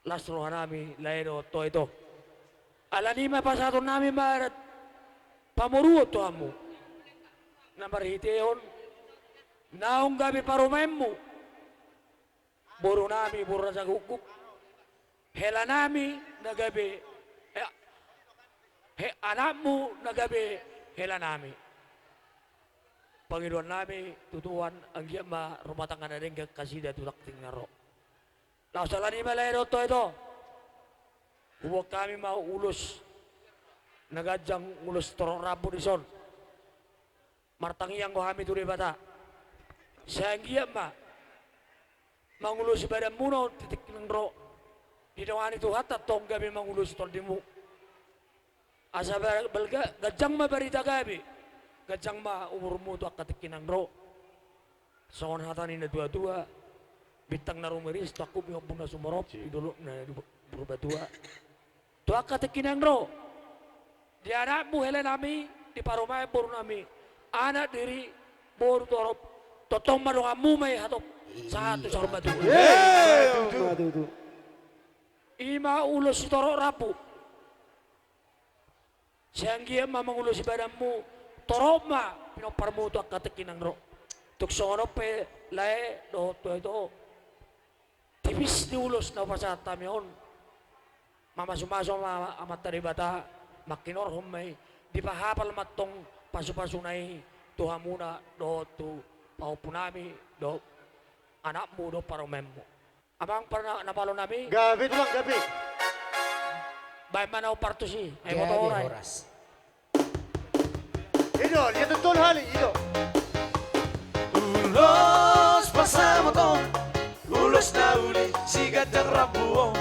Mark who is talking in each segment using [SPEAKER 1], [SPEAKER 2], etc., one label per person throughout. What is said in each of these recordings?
[SPEAKER 1] lasro nami laino to ito. Alanima pasado nami marat pamuruot to amu. Namarhiteon naong gabi parumemmu. Buru nami buru sa guguk. Hela nami nagabi anakmu nagabi hela nami. Panginoon nami tutuan ang giyama rumah tangga na rin kasida tulak tingaro. Lausalan ni Malero to ito. Huwag kami mauulos. Nagadyang ulos torong rabo ni son. Martangiyang ko kami tuloy bata. Sa ang giyama mangulos badan muno titik ng ro. Dinawan itu hatta tong gabi mangulos tol di mo. Asa balga gadyang mabarita gabi. Gajang ma umur mo to akatikin ng ro. Soon hatanin na dua-dua. Bitang na rumiris, takub yung puna sumarop. Idolo na berubah dua. To akatikin ng ro. Di anak mo hele nami, di parumay buru nami. Anak diri, buru torop. Totong marunga mumay hatop. Satu sa rumah dua. Ima ulos torok rapu. Siyanggiya mamangulos si badanmu. Toroma pinoparmo to akatikin ng ro. Tuksono pe lae do to ito. Tipis di ulos na pasata miyon. Mamasumaso amat tari bata makinor humay di pahapal matong pasu-pasunay tuha muna do tu paupunami do anakmu do paromemmo. Amang para napalo nami.
[SPEAKER 2] Gabi lang gabi.
[SPEAKER 1] Bay manaw parto si ay motoray.
[SPEAKER 2] Ido, lihat betul hali, Ido.
[SPEAKER 3] Ulos pasamotong, ulos na uli, sigat ng rabuong.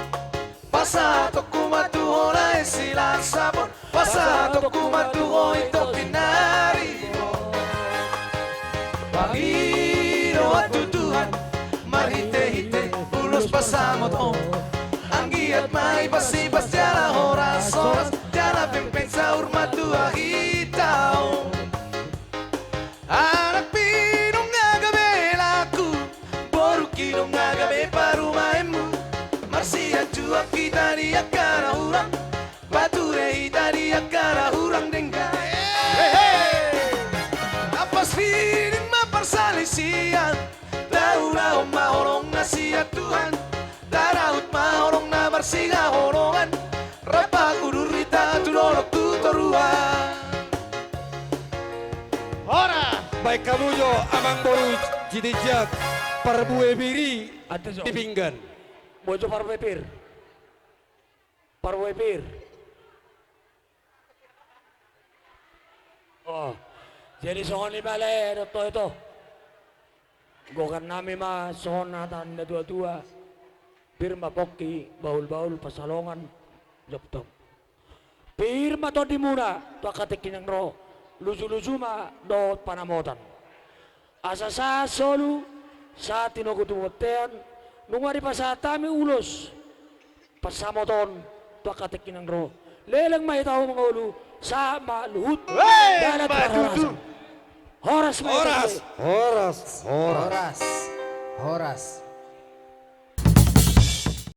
[SPEAKER 3] Pasatok kumatuho na sila sabon, pasatok kumatuho ito pinari mo. Panginoon at tutuhan, marhite-hite, ulos pasamotong. Ang giat may basibas, diyan oras-oras, diyan pimpin sa urmatua hitaw. Anak pinong nga gabi laku, boru kinong nga gabi parumaemu. Marsia jua kita di akara urang, bature hita di akara urang dengga. Apas piring maparsalisian, daula mahorong na siya Tuhan. Daraut mahorong na marsiga horongan, rapag udurita tulolok tutoruan.
[SPEAKER 2] Ora.
[SPEAKER 4] Baik kamu yo amang boru jidijak parbue biri di pinggan.
[SPEAKER 1] Bojo parwepir. Parwepir. Oh. Jadi sohon ni bale ito. Gokan nami ma sohon natan na dua-dua. Pirma poki baul-baul pasalongan joptop. Pirma to di muna to akatikin ng ro. Lusu-lusu ma do panamotan. Asa sa solu sa tinugutumotean nungari pa sa tami ulos pasamoton to akatikin ng ro. Lelang may tao mga ulo sa maluhut. Dalat parasan. Horas may
[SPEAKER 4] Horas.
[SPEAKER 1] tao.
[SPEAKER 4] Horas.
[SPEAKER 5] Horas. Horas.